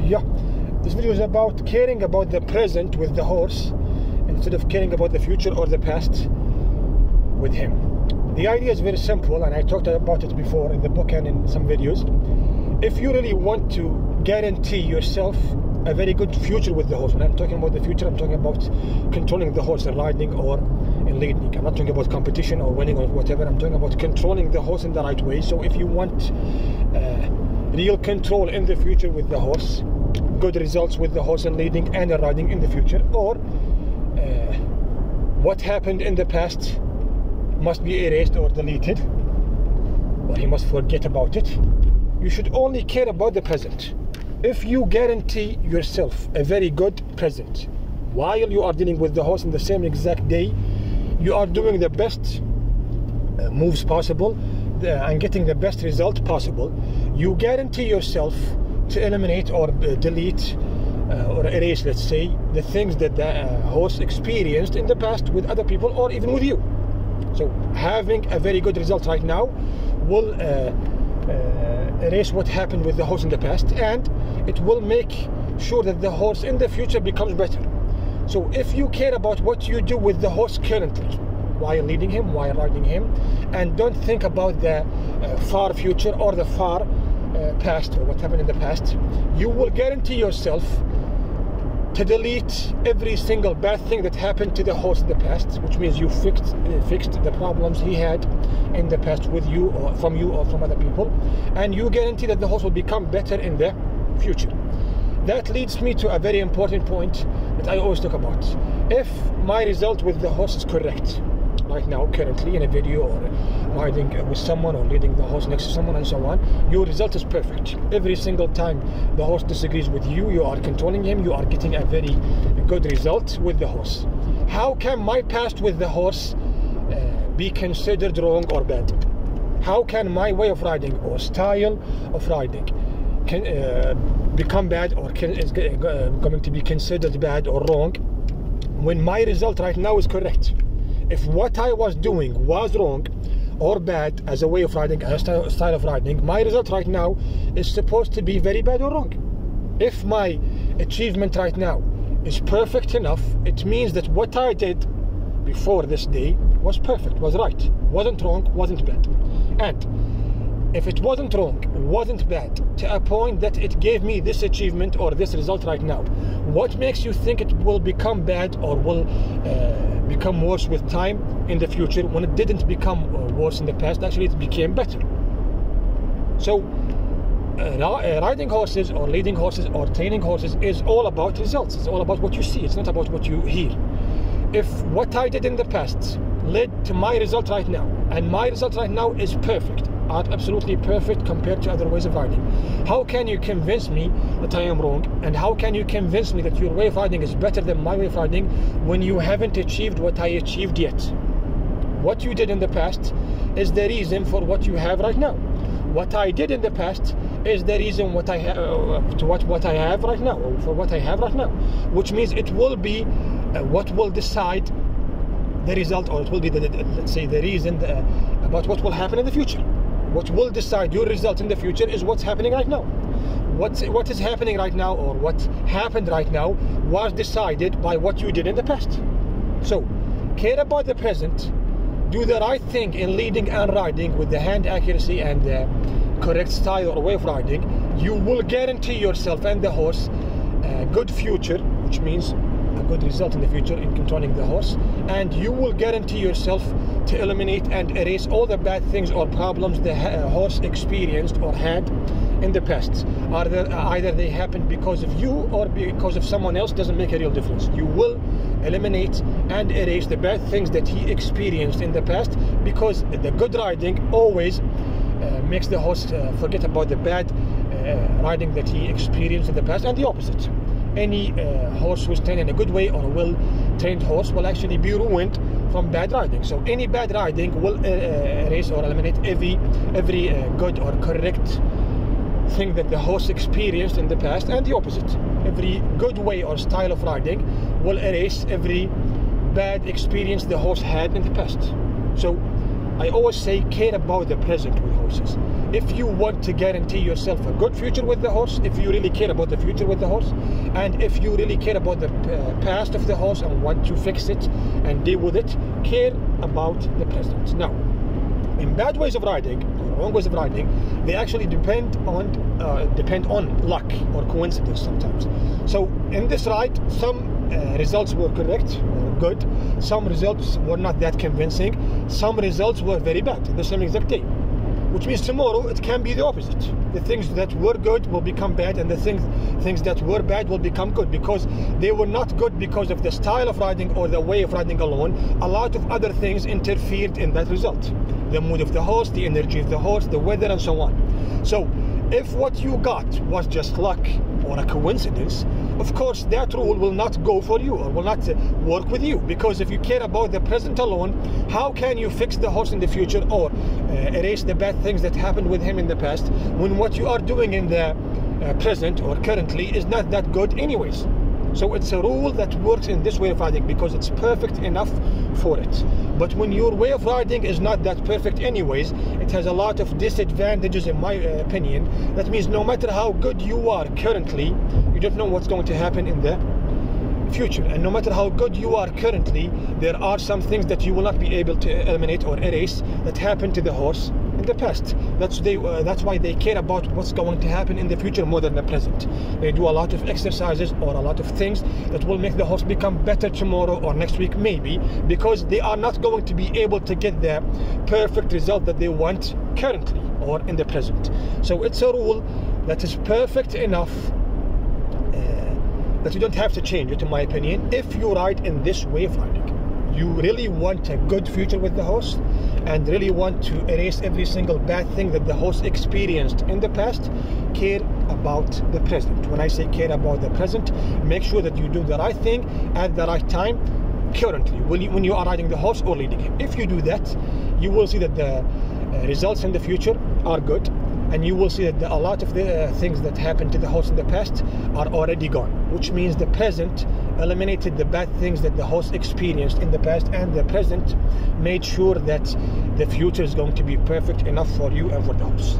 Yeah, this video is about caring about the present with the horse instead of caring about the future or the past with him. The idea is very simple, and I talked about it before in the book and in some videos. If you really want to guarantee yourself a very good future with the horse, when I'm talking about the future, I'm talking about controlling the horse in riding or in leading. I'm not talking about competition or winning or whatever. I'm talking about controlling the horse in the right way. So if you want real control in the future with the horse, good results with the horse in leading and in riding in the future, or what happened in the past must be erased or deleted, or he must forget about it, you should only care about the present. If you guarantee yourself a very good present while you are dealing with the horse in the same exact day, you are doing the best moves possible and getting the best result possible. You guarantee yourself to eliminate or delete or erase, let's say, the things that the horse experienced in the past with other people or even with you. So having a very good result right now will erase what happened with the horse in the past, and it will make sure that the horse in the future becomes better. So if you care about what you do with the horse currently, while leading him, while riding him, and don't think about the far future or the far past or what happened in the past, you will guarantee yourself to delete every single bad thing that happened to the horse in the past, which means you fixed the problems he had in the past with you or from other people, and you guarantee that the horse will become better in the future. That leads me to a very important point that I always talk about. If my result with the horse is correct right now, currently in a video, or riding with someone or leading the horse next to someone and so on, your result is perfect. Every single time the horse disagrees with you, you are controlling him, you are getting a very good result with the horse. How can my past with the horse be considered wrong or bad? How can my way of riding or style of riding become bad or is going to be considered bad or wrong when my result right now is correct? If what I was doing was wrong or bad as a way of riding, as a style of riding, my result right now is supposed to be very bad or wrong. If my achievement right now is perfect enough, it means that what I did before this day was perfect, was right, wasn't wrong, wasn't bad. And if it wasn't wrong, wasn't bad, to a point that it gave me this achievement or this result right now, what makes you think it will become bad or will become worse with time in the future when it didn't become worse in the past? Actually, it became better. So riding horses or leading horses or training horses is all about results. It's all about what you see. It's not about what you hear. If what I did in the past led to my result right now, and my result right now is perfect, absolutely perfect compared to other ways of riding, how can you convince me that I am wrong? And how can you convince me that your way of riding is better than my way of riding when you haven't achieved what I achieved yet? What you did in the past is the reason for what you have right now. What I did in the past is the reason what I have to what I have right now, or for what I have right now, which means it will be what will decide the result, or it will be let's say the reason about what will happen in the future. What will decide your result in the future is what's happening right now. What is happening right now, or what happened right now, was decided by what you did in the past. So care about the present, do the right thing in leading and riding with the hand accuracy and the correct style or way of riding. You will guarantee yourself and the horse a good future, which means a good result in the future in controlling the horse, and you will guarantee yourself to eliminate and erase all the bad things or problems the horse experienced or had in the past. Either they happened because of you or because of someone else, doesn't make a real difference. You will eliminate and erase the bad things that he experienced in the past, because the good riding always makes the horse forget about the bad riding that he experienced in the past, and the opposite. Any horse who's trained in a good way, or a well-trained horse, will actually be ruined from bad riding. So any bad riding will erase or eliminate every good or correct thing that the horse experienced in the past, and the opposite. Every good way or style of riding will erase every bad experience the horse had in the past. So I always say, care about the present with horses. if you want to guarantee yourself a good future with the horse, if you really care about the future with the horse, and if you really care about the past of the horse and want to fix it and deal with it, care about the present. Now, in bad ways of riding, or wrong ways of riding, they actually depend on luck or coincidence sometimes. So in this ride, some results were correct or good, some results were not that convincing, some results were very bad in the same exact day. Which means tomorrow it can be the opposite. The things that were good will become bad, and the things that were bad will become good, because they were not good because of the style of riding or the way of riding alone. A lot of other things interfered in that result. The mood of the horse, the energy of the horse, the weather, and so on. So if what you got was just luck or a coincidence, of course that rule will not go for you or will not work with you, because if you care about the present alone, how can you fix the horse in the future or erase the bad things that happened with him in the past when what you are doing in the present or currently is not that good anyways? So it's a rule that works in this way of riding because it's perfect enough for it. But when your way of riding is not that perfect anyways, it has a lot of disadvantages in my opinion. That means no matter how good you are currently, you don't know what's going to happen in the future. And no matter how good you are currently, there are some things that you will not be able to eliminate or erase that happened to the horse in the past. That's why they care about what's going to happen in the future more than the present. They do a lot of exercises or a lot of things that will make the horse become better tomorrow or next week maybe, because they are not going to be able to get the perfect result that they want currently or in the present. So it's a rule that is perfect enough that you don't have to change it, in my opinion, if you ride in this way of riding. You really want a good future with the horse and really want to erase every single bad thing that the horse experienced in the past. Care about the present. When I say care about the present, make sure that you do the right thing at the right time currently when you are riding the horse or leading him. If you do that, you will see that the results in the future are good, and you will see that a lot of the things that happened to the horse in the past are already gone, which means the present eliminated the bad things that the horse experienced in the past, and the present made sure that the future is going to be perfect enough for you and for the horse.